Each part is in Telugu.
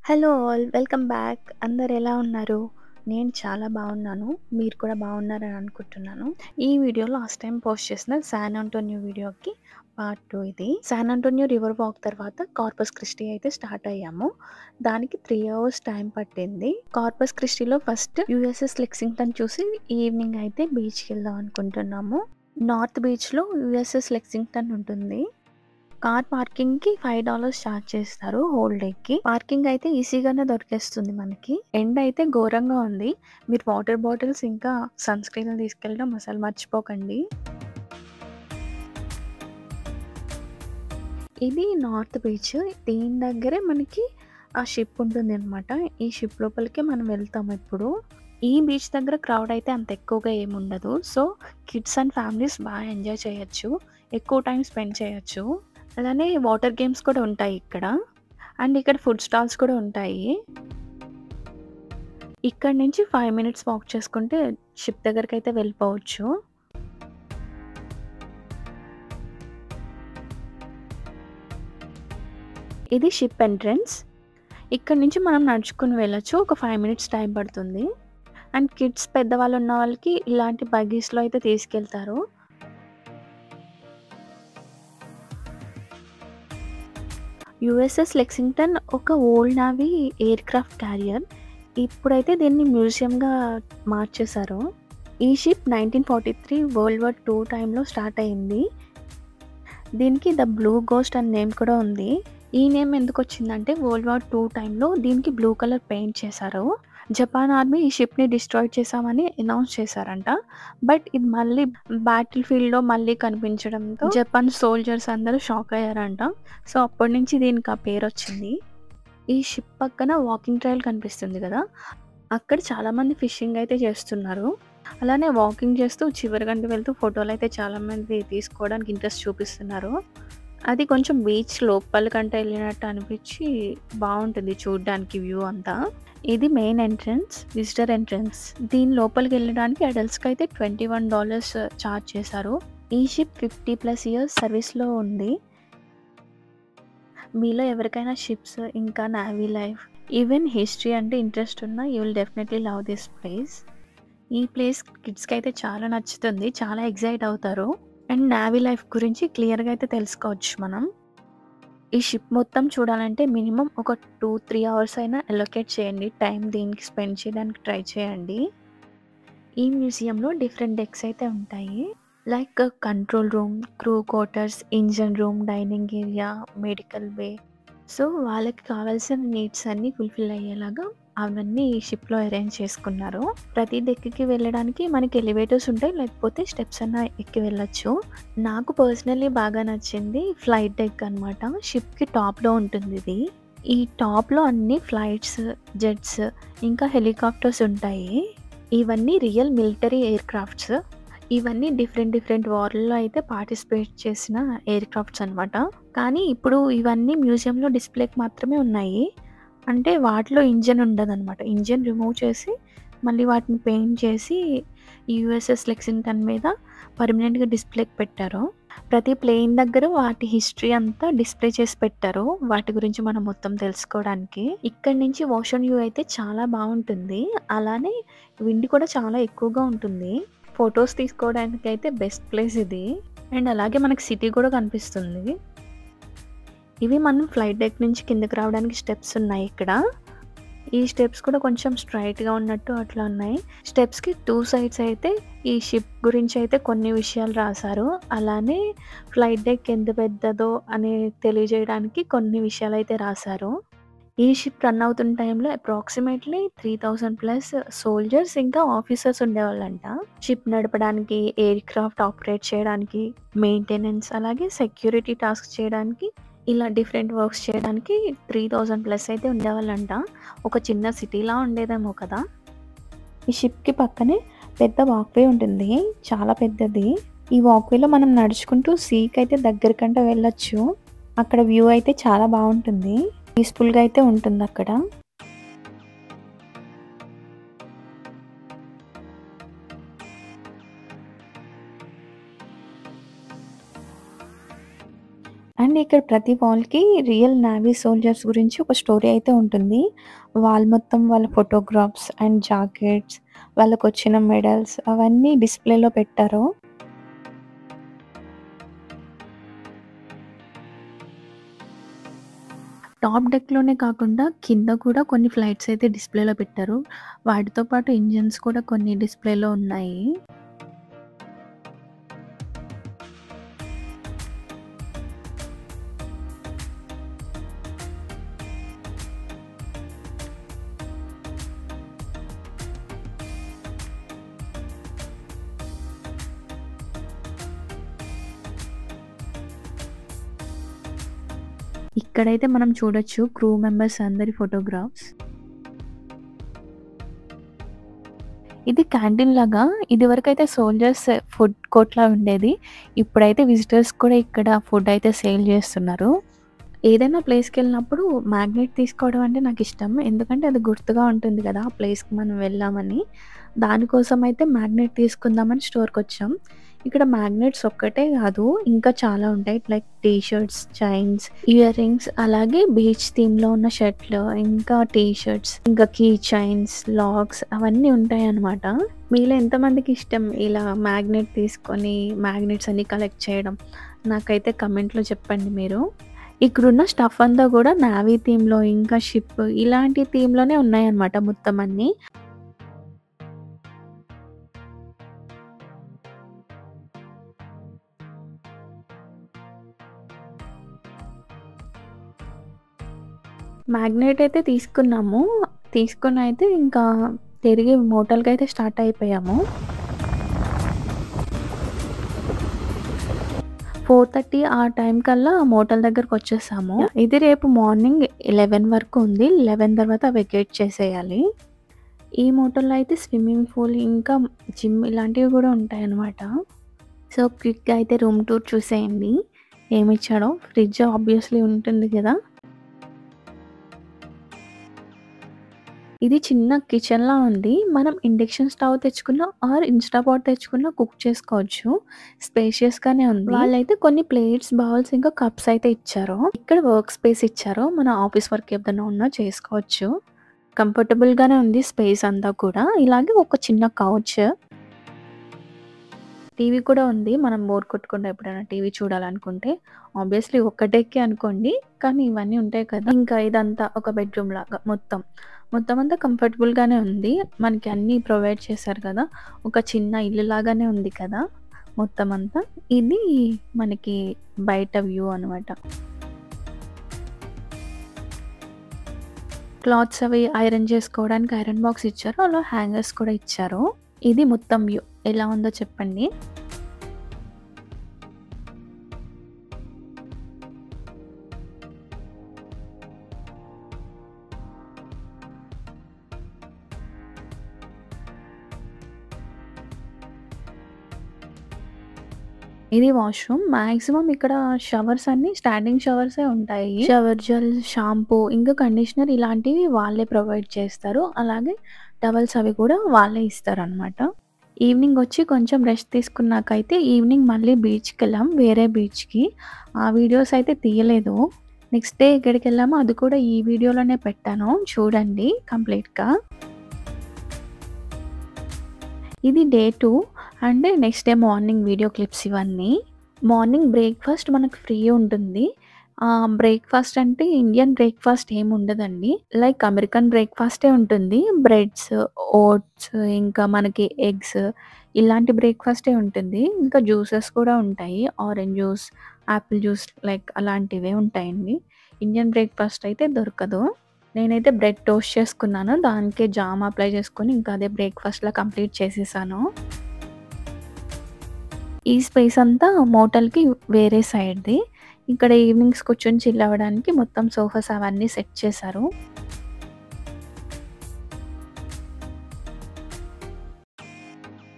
Hello all welcome back. అందరు ఎలా ఉన్నారు? నేను చాలా బాగున్నాను. మీరు కూడా బాగున్నారని అనుకుంటున్నాను. ఈ వీడియో లాస్ట్ టైం పోస్ట్ చేసిన శాన్ ఆంటోనియో వీడియోకి పార్ట్ 2 ఇది. శాన్ ఆంటోనియో రివర్ వాక్ తర్వాత కార్పస్ క్రిస్టీ అయితే స్టార్ట్ అయ్యాము. దానికి 3 అవర్స్ టైం పట్టింది. కార్పస్ క్రిస్టీలో ఫస్ట్ యూఎస్ఎస్ లెక్సింగ్టన్ చూసి ఈవినింగ్ అయితే బీచ్కి వెళ్దాం అనుకుంటున్నాము. నార్త్ బీచ్లో యూఎస్ఎస్ లెక్సింగ్టన్ ఉంటుంది. కార్ పార్కింగ్ కి $5 ఛార్జ్ చేస్తారు హోల్ డే కి. పార్కింగ్ అయితే ఈజీగానే దొరికేస్తుంది మనకి. ఎండ్ అయితే ఘోరంగా ఉంది. మీరు వాటర్ బాటిల్స్ ఇంకా సన్ స్క్రీన్ తీసుకెళ్ళడం అసలు మర్చిపోకండి. ఇది నార్త్ బీచ్. దీని దగ్గరే మనకి ఆ షిప్ ఉంటుంది అనమాట. ఈ షిప్ లోపలికి మనం వెళ్తాం ఇప్పుడు. ఈ బీచ్ దగ్గర క్రౌడ్ అయితే అంత ఎక్కువగా ఏముండదు. సో కిడ్స్ అండ్ ఫ్యామిలీస్ బాగా ఎంజాయ్ చేయొచ్చు, ఎక్కువ టైం స్పెండ్ చేయొచ్చు. అలానే వాటర్ గేమ్స్ కూడా ఉంటాయి ఇక్కడ. అండ్ ఇక్కడ ఫుడ్ స్టాల్స్ కూడా ఉంటాయి. ఇక్కడ నుంచి 5 మినిట్స్ వాక్ చేసుకుంటే షిప్ దగ్గరికి అయితే వెళ్ళిపోవచ్చు. ఇది షిప్ ఎంట్రన్స్. ఇక్కడ నుంచి మనం నడుచుకుని వెళ్ళొచ్చు. ఒక 5 మినిట్స్ టైం పడుతుంది. అండ్ కిడ్స్ పెద్దవాళ్ళు ఉన్న వాళ్ళకి ఇలాంటి బగ్గీస్లో అయితే తీసుకెళ్తారు. యుఎస్ఎస్ లెక్సింగ్టన్ ఒక old navy air craft carrier. ఇప్పుడైతే దీన్ని మ్యూజియంగా మార్చేశారు. ఈ షిప్ 1943 వరల్డ్ వార్ 2 టైంలో స్టార్ట్ అయింది. దీనికి ద బ్లూ గోస్ట్ అనే నేమ్ కూడా ఉంది. ఈ నేమ్ ఎందుకు వచ్చిందంటే వరల్డ్ వార్ 2 టైంలో దీనికి బ్లూ కలర్ పెయింట్ చేశారు. జపాన్ ఆర్మీ ఈ షిప్ని డిస్ట్రాయ్ చేశామని అనౌన్స్ చేశారంట. బట్ ఇది మళ్ళీ బ్యాటిల్ ఫీల్డ్లో మళ్ళీ కనిపించడంతో జపాన్ సోల్జర్స్ అందరూ షాక్ అయ్యారంట. సో అప్పటి నుంచి దీనికి ఆ పేరు వచ్చింది. ఈ షిప్ పక్కన వాకింగ్ ట్రైల్ కనిపిస్తుంది కదా, అక్కడ చాలామంది ఫిషింగ్ అయితే చేస్తున్నారు. అలానే వాకింగ్ చేస్తూ చివరిగంట వెళ్తూ ఫోటోలు అయితే చాలామంది తీసుకోవడానికి ఇంట్రెస్ట్ చూపిస్తున్నారు. అది కొంచెం బీచ్ లోపలికంటే వెళ్ళినట్టు అనిపించి బాగుంటుంది చూడడానికి వ్యూ అంతా. ఇది మెయిన్ ఎంట్రన్స్, విజిటర్ ఎంట్రన్స్. దీని లోపలికి వెళ్ళడానికి అడల్ట్స్కి అయితే $21 ఛార్జ్ చేశారు. ఈ షిప్ 50+ ఇయర్స్ సర్వీస్లో ఉంది. మీలో ఎవరికైనా షిప్స్ ఇంకా నావీ లైఫ్ ఈవెన్ హిస్టరీ అంటే ఇంట్రెస్ట్ ఉన్నా you will definitely love this place. ఈ ప్లేస్ కిడ్స్కి అయితే చాలా నచ్చుతుంది, చాలా ఎగ్జైట్ అవుతారు. అండ్ నావీ లైఫ్ గురించి క్లియర్గా అయితే తెలుసుకోవచ్చు మనం. ఈ షిప్ మొత్తం చూడాలంటే మినిమం ఒక 2-3 అవర్స్ అయినా అలొకేట్ చేయండి. టైం దీనికి స్పెండ్ చేయడానికి ట్రై చేయండి. ఈ మ్యూజియంలో డిఫరెంట్ డెక్స్ అయితే ఉంటాయి. Like control room, crew quarters, engine room, dining area, medical bay. So వాళ్ళకి కావాల్సిన నీడ్స్ అన్నీ ఫుల్ఫిల్ అయ్యేలాగా అవన్నీ ఈ షిప్లో అరేంజ్ చేసుకున్నారు. ప్రతి డెక్కి వెళ్ళడానికి మనకి ఎలివేటర్స్ ఉంటాయి, లేకపోతే స్టెప్స్ అన్న ఎక్కి వెళ్ళొచ్చు. నాకు పర్సనల్లీ బాగా నచ్చింది ఫ్లైట్ డెక్ అనమాట. షిప్కి టాప్లో ఉంటుంది ఇది. ఈ టాప్లో అన్ని ఫ్లైట్స్, జెట్స్ ఇంకా హెలికాప్టర్స్ ఉంటాయి. ఇవన్నీ రియల్ మిలిటరీ ఎయిర్ క్రాఫ్ట్స్. ఇవన్నీ డిఫరెంట్ వార్లలో అయితే పార్టిసిపేట్ చేసిన ఎయిర్ క్రాఫ్ట్స్ అనమాట. కానీ ఇప్పుడు ఇవన్నీ మ్యూజియంలో డిస్ప్లేకి మాత్రమే ఉన్నాయి. అంటే వాటిలో ఇంజన్ ఉండదన్నమాట. ఇంజన్ రిమూవ్ చేసి మళ్ళీ వాటిని పెయింట్ చేసి యూఎస్ఎస్ లెక్సింగ్టన్ మీద పర్మనెంట్గా డిస్ప్లేకి పెట్టారు. ప్రతి ప్లేన్ దగ్గర వాటి హిస్టరీ అంతా డిస్ప్లే చేసి పెట్టారు, వాటి గురించి మనం మొత్తం తెలుసుకోవడానికి. ఇక్కడ నుంచి ఓషన్ వ్యూ అయితే చాలా బాగుంటుంది. అలానే విండ్ కూడా చాలా ఎక్కువగా ఉంటుంది. ఫొటోస్ తీసుకోవడానికి అయితే బెస్ట్ ప్లేస్ ఇది. అండ్ అలాగే మనకి సిటీ కూడా కనిపిస్తుంది. ఇవి మనం ఫ్లైట్ డెక్ నుంచి కిందకి రావడానికి స్టెప్స్ ఉన్నాయి ఇక్కడ. ఈ స్టెప్స్ కూడా కొంచెం స్ట్రైట్గా ఉన్నట్టు అట్లా ఉన్నాయి. స్టెప్స్కి 2 సైడ్స్ అయితే ఈ షిప్ గురించి అయితే కొన్ని విషయాలు రాశారు. అలానే ఫ్లైట్ డెక్ ఎంత పెద్దదో అని తెలియజేయడానికి కొన్ని విషయాలు అయితే రాశారు. ఈ షిప్ రన్ అవుతున్న టైంలో అప్రాక్సిమేట్లీ 3000+ సోల్జర్స్ ఇంకా ఆఫీసర్స్ ఉండేవాళ్ళంట. షిప్ నడపడానికి, ఎయిర్ క్రాఫ్ట్ ఆపరేట్ చేయడానికి, మెయింటెనెన్స్ అలాగే సెక్యూరిటీ టాస్క్ చేయడానికి, ఇలా డిఫరెంట్ వర్క్స్ చేయడానికి 3000+ అయితే ఉండేవాళ్ళంట. ఒక చిన్న సిటీలా ఉండేదేమో కదా. ఈ షిప్కి పక్కనే పెద్ద వాక్వే ఉంటుంది, చాలా పెద్దది. ఈ వాక్వేలో మనం నడుచుకుంటూ సీకి అయితే దగ్గరకంటే వెళ్ళొచ్చు. అక్కడ వ్యూ అయితే చాలా బాగుంటుంది, పీస్ఫుల్గా అయితే ఉంటుంది అక్కడ. అండ్ ఇక్కడ ప్రతి వాల్‌కి రియల్ నేవీ సోల్జర్స్ గురించి ఒక స్టోరీ అయితే ఉంటుంది. వాల్ మొత్తం వాళ్ళ ఫోటోగ్రాఫ్స్ అండ్ జాకెట్స్, వాళ్ళకొచ్చిన మెడల్స్ అవన్నీ డిస్‌ప్లేలో పెట్టారు. టాప్ డెక్‌లోనే కాకుండా కింద కూడా కొన్ని ఫ్లైట్స్ అయితే డిస్‌ప్లేలో పెట్టారు. వాటితో పాటు ఇంజిన్స్ కూడా కొన్ని డిస్‌ప్లేలో ఉన్నాయి. ఇక్కడైతే మనం చూడొచ్చు క్రూ మెంబర్స్ అందరి ఫోటోగ్రాఫ్స్. ఇది క్యాంటీన్ లాగా. ఇదివరకైతే సోల్జర్స్ ఫుడ్ కోర్ట్‌లా ఉండేది. ఇప్పుడైతే విజిటర్స్ కూడా ఇక్కడ ఫుడ్ అయితే సేల్ చేస్తున్నారు. ఏదైనా ప్లేస్‌కెళ్ళినప్పుడు మ్యాగ్నెట్ తీసుకోవడం అంటే నాకిష్టం. ఎందుకంటే అది గుర్తుగా ఉంటుంది కదా! ఆ ప్లేస్‌కి మనం వెళ్ళామని. దానికోసం అయితే మ్యాగ్నెట్ తీసుకుందామని స్టోర్‌కొచ్చాం. ఇక్కడ మ్యాగ్నెట్స్ ఒక్కటే కాదు, ఇంకా చాలా ఉంటాయి. Like T shirts, chains, ear rings, అలాగే బీచ్ థీమ్‌లో ఉన్న షర్ట్‌లు, ఇంకా టీ షర్ట్స్, ఇంకా కీ చైన్స్, లాక్స్ అవన్నీ ఉంటాయన్నమాట. మీలో ఎంతమందికి ఇష్టం ఇలా మ్యాగ్నెట్ తీసుకొని మ్యాగ్నెట్స్ అన్నీ కలెక్ట్ చేయడం? నాకైతే కమెంట్‌లో చెప్పండి మీరు. ఇక్కడున్న స్టఫ్ అంతా కూడా నావీ థీమ్‌లో, ఇంకా షిప్ ఇలాంటి థీమ్‌లోనే ఉన్నాయన్నమాట మొత్తం అన్నీ. మ్యాగ్నెట్ అయితే తీసుకున్నాము. తీసుకొనయితే ఇంకా తిరిగి మోటల్‌కయితే స్టార్ట్ అయిపోయాము. 4:30 ఆ టైం కల్లా మోటల్ దగ్గరకొచ్చేసాము. ఇది రేపు మార్నింగ్ 11 వరకు ఉంది. 11 తర్వాత వెకేట్ చేసేయాలి. ఈ మోటల్‌లో అయితే స్విమ్మింగ్ పూల్, ఇంకా జిమ్ ఇలాంటివి కూడా ఉంటాయన్నమాట. సో, క్విక్‌గా అయితే రూమ్ టూర్ చూసేయండి. ఏమిచ్చాడో. ఫ్రిడ్జ్ ఆబ్వియస్‌లీ ఉంటుంది కదా! ఇది చిన్న కిచెన్‌లా ఉంది. మనం ఇండక్షన్ స్టవ్ తెచ్చుకున్న ఆర్ ఇన్‌స్టాపాట్ తెచ్చుకున్న కుక్ చేసుకోవచ్చు. స్పేషియస్‌గానే ఉంది. వాళ్ళైతే కొన్ని ప్లేట్స్, బౌల్స్, ఇంకా కప్స్ అయితే ఇచ్చారు. ఇక్కడ వర్క్ స్పేస్ ఇచ్చారు. మన ఆఫీస్ వర్క్ ఏదైనా ఉన్నా చేసుకోవచ్చు. కంఫర్టబుల్‌గానే ఉంది స్పేస్ అంతా కూడా. ఇలాగే ఒక చిన్న కౌచ్. టీవీ కూడా ఉంది. మనం బోర్ కొట్టకుండా ఎప్పుడైనా టీవీ చూడాలనుకుంటే. ఆబ్వియస్‌లీ ఒక్క డెక్కే అనుకోండి. కానీ ఇవన్నీ ఉంటాయి కదా! ఇంకా ఇదంతా ఒక బెడ్‌రూమ్ లాగా మొత్తం. మొత్తం అంతా కంఫర్టబుల్‌గానే ఉంది. మనకి అన్నీ ప్రొవైడ్ చేశారు కదా! ఒక చిన్న ఇల్లు లాగానే ఉంది కదా! మొత్తం అంతా. ఇది మనకి బయట వ్యూ అనమాట. క్లాత్స్ అవి ఐరన్ చేసుకోవడానికి ఐరన్ బాక్స్ ఇచ్చారు. అలా హ్యాంగర్స్ కూడా ఇచ్చారు. ఇది మొత్తం వ్యూ. ఎలా ఉందో చెప్పండి. ఇది వాష్‌రూమ్. మాక్సిమం ఇక్కడ షవర్స్ అన్నీ స్టాండింగ్ షవర్సే ఉంటాయి. షవర్ జెల్, షాంపూ, ఇంకా కండిషనర్ ఇలాంటివి వాళ్ళే ప్రొవైడ్ చేస్తారు. అలాగే టవల్స్ అవి కూడా వాళ్ళే ఇస్తారనమాట. ఈవినింగ్ వచ్చి కొంచెం రెస్ట్ తీసుకున్నాకైతే ఈవినింగ్ మళ్ళీ బీచ్‌కెళ్ళాం. వేరే బీచ్‌కి. ఆ వీడియోస్ అయితే తీయలేదు. నెక్స్ట్ డే ఎక్కడికెళ్ళామో అది కూడా ఈ వీడియోలోనే పెట్టాను. చూడండి కంప్లీట్‌గా. ఇది day 2 and next day morning video clips ఇవన్నీ. మార్నింగ్ బ్రేక్‌ఫాస్ట్ మనకు ఫ్రీ ఉంటుంది. బ్రేక్‌ఫాస్ట్ అంటే ఇండియన్ బ్రేక్‌ఫాస్ట్ ఏముండదండి. లైక్ అమెరికన్ బ్రేక్‌ఫాస్టే ఉంటుంది. బ్రెడ్స్, ఓట్స్, ఇంకా మనకి ఎగ్స్ ఇలాంటి బ్రేక్‌ఫాస్టే ఉంటుంది. ఇంకా జ్యూసెస్ కూడా ఉంటాయి. Orange juice, Apple juice like అలాంటివే ఉంటాయండి. ఇండియన్ బ్రేక్‌ఫాస్ట్ అయితే దొరకదు. నేనైతే బ్రెడ్ టోస్ట్ చేసుకున్నాను. దానికే జామ్ అప్లై చేసుకొని ఇంకా అదే బ్రేక్‌ఫాస్ట్‌లా కంప్లీట్ చేసేసాను. ఈ స్పేస్ అంతా మోటల్‌కి వేరే సైడ్‌ది. ఇక్కడ ఈవినింగ్స్ కూర్చొని చిల్ అవ్వడానికి మొత్తం సోఫాస్ అవన్నీ సెట్ చేశారు.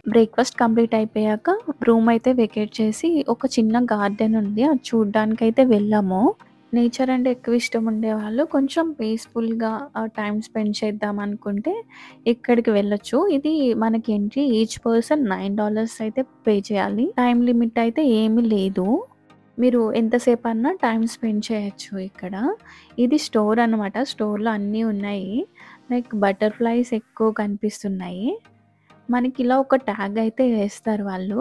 బ్రేక్‌ఫాస్ట్ కంప్లీట్ అయిపోయాక రూమ్ అయితే వెకేట్ చేసి ఒక చిన్న గార్డెన్ ఉంది. అది చూడ్డానికైతే వెళ్ళాము. నేచర్ అంటే ఎక్కువ ఇష్టం ఉండేవాళ్ళు కొంచెం పీస్‌ఫుల్‌గా టైమ్ స్పెండ్ చేద్దాం అనుకుంటే ఇక్కడికి వెళ్ళొచ్చు. ఇది మనకి ఎంట్రీ ఈచ్ పర్సన్ $9 అయితే పే చేయాలి. టైమ్ లిమిట్ అయితే ఏమీ లేదు. మీరు ఎంతసేపన్నా టైమ్ స్పెండ్ చేయొచ్చు ఇక్కడ. ఇది స్టోర్ అనమాట. స్టోర్‌లో అన్నీ ఉన్నాయి. లైక్ బటర్‌ఫ్లైస్ ఎక్కువ కనిపిస్తున్నాయి. మనకిలా ఒక ట్యాగ్ అయితే వేస్తారు వాళ్ళు.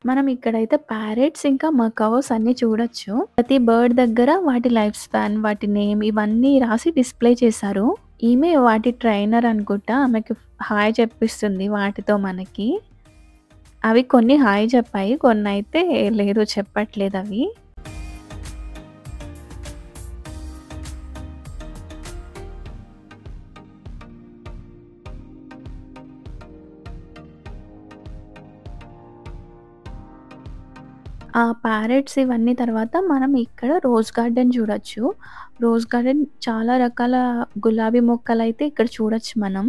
మనం ఇక్కడైతే ప్యారెట్స్ ఇంకా మకౌస్ అన్నీ చూడొచ్చు. ప్రతి బర్డ్ దగ్గర వాటి లైఫ్ స్పాన్, వాటి నేమ్ ఇవన్నీ రాసి డిస్‌ప్లే చేశారు. ఈమె వాటి ట్రైనర్ అనుకుంటా. ఆమెకి హాయ్ చెప్పిస్తుంది వాటితో మనకి. అవి కొన్ని హాయ్ చెప్పాయి. కొన్నయితే లేదు చెప్పట్లేదవి. ఆ ప్యారెట్స్ ఇవన్నీ తర్వాత మనం ఇక్కడ రోజ్ గార్డెన్ చూడొచ్చు. రోజ్ గార్డెన్ చాలా రకాల గులాబీ మొక్కలైతే ఇక్కడ చూడొచ్చు మనం.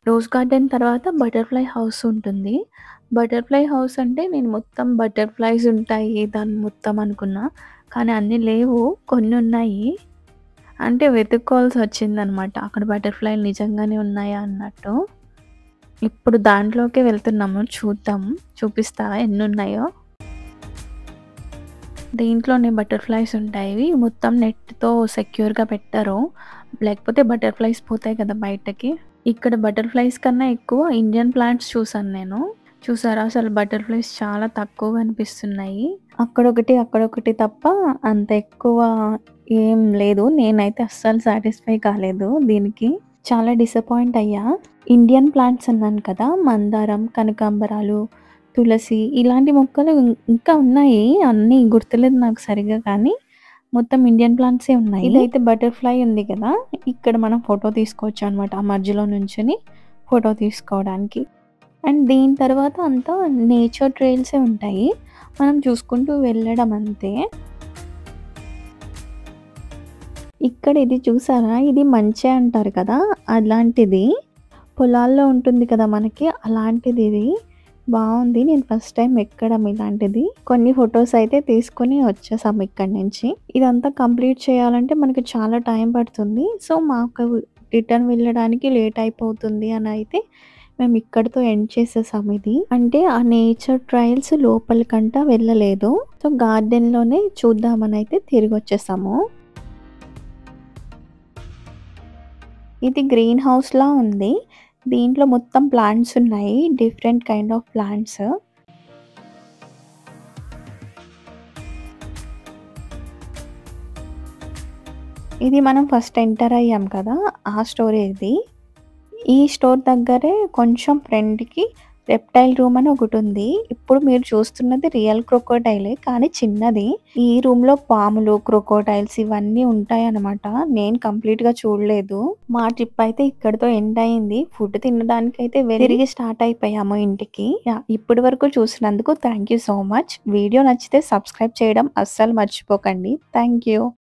రోజ్ గార్డెన్ తర్వాత బటర్‌ఫ్లై హౌస్ ఉంటుంది. బటర్‌ఫ్లై హౌస్ అంటే నేను మొత్తం బటర్‌ఫ్లైస్ ఉంటాయి దాన్ని మొత్తం అనుకున్నా. కానీ అన్నీ లేవు. కొన్నున్నాయి. అంటే వెతుక్కోవాల్సొచ్చిందనమాట. అక్కడ బటర్‌ఫ్లైలు నిజంగానే ఉన్నాయా అన్నట్టు. ఇప్పుడు దాంట్లోకే వెళ్తున్నాము. చూద్దాం. చూపిస్తా ఎన్నున్నాయో. దీంట్లోనే బటర్‌ఫ్లైస్ ఉంటాయి. మొత్తం నెట్‌తో సెక్యూర్‌గా పెట్టరు. లేకపోతే బటర్‌ఫ్లైస్ పోతాయి కదా బయటకి. ఇక్కడ బటర్‌ఫ్లైస్ కన్నా ఎక్కువ ఇండియన్ ప్లాంట్స్ చూసాను నేను. చూసారా అసలు బటర్‌ఫ్లైస్ చాలా తక్కువ కనిపిస్తున్నాయి. అక్కడొకటి తప్ప అంత ఎక్కువ ఏం లేదు. నేనైతే అస్సలు సాటిస్ఫై కాలేదు దీనికి. చాలా డిసప్పాయింట్ అయ్యా. ఇండియన్ ప్లాంట్స్ అన్నాను కదా! మందారం, కనకాంబరాలు, తులసి ఇలాంటి మొక్కలు ఇంకా ఉన్నాయి. అన్నీ గుర్తులేదు నాకు సరిగ్గా కానీ, మొత్తం ఇండియన్ ప్లాంట్సే ఉన్నాయి. ఇదైతే బటర్‌ఫ్లై ఉంది కదా! ఇక్కడ మనం ఫోటో తీసుకోవచ్చనమాట. ఆ మధ్యలో నుంచొని ఫోటో తీసుకోవడానికి. అండ్ దీని తర్వాత అంతా నేచర్ ట్రైల్సే ఉంటాయి. మనం చూసుకుంటూ వెళ్ళడం అంతే. ఇక్కడ ఇది చూసారా? ఇది మంచె అంటారు కదా! అలాంటిది. పొలాల్లో ఉంటుంది కదా మనకి అలాంటిదిది. బావుంది. నేను ఫస్ట్ టైమ్ ఎక్కడం ఇలాంటిది. కొన్ని ఫోటోస్ అయితే తీసుకొని వచ్చేసాం ఇక్కడి నుంచి. ఇదంతా కంప్లీట్ చేయాలంటే మనకి చాలా టైం పడుతుంది. సో, మాకు రిటర్న్ వెళ్ళడానికి లేట్ అయిపోతుంది అనయితే మేము ఇక్కడితో ఎండ్ చేసేసాం ఇది. అంటే ఆ నేచర్ ట్రయల్స్ లోపలికంట వెళ్ళలేదు. సో, గార్డెన్‌లోనే చూద్దామనయితే తిరిగొచ్చేసాము. ఇది గ్రీన్ హౌస్‌లా ఉంది. దీంట్లో మొత్తం ప్లాంట్స్ ఉన్నాయి. Different kind of plants. ఇది మనం ఫస్ట్ ఎంటర్ అయ్యాం కదా! ఆ స్టోరే ఇది. ఈ స్టోర్ దగ్గరే కొంచెం ఫ్రంట్‌కి రెప్టైల్ రూమ్ అని ఒకటుంది. ఇప్పుడు మీరు చూస్తున్నది రియల్ క్రొకోడైలే కానీ చిన్నది. ఈ రూమ్‌లో పాములు, క్రొకోడైల్స్ ఇవన్నీ ఉంటాయన్నమాట. నేను కంప్లీట్‌గా చూడలేదు. మా ట్రిప్ అయితే ఇక్కడితో ఎండ్ అయింది. ఫుడ్ తినడానికైతే తిరిగి స్టార్ట్ అయిపోయాము ఇంటికి. యాహ్! ఇప్పటి వరకు చూసినందుకు thank you so much. Video నచ్చితే సబ్స్క్రైబ్ చేయడం అస్సలు మర్చిపోకండి. Thank you.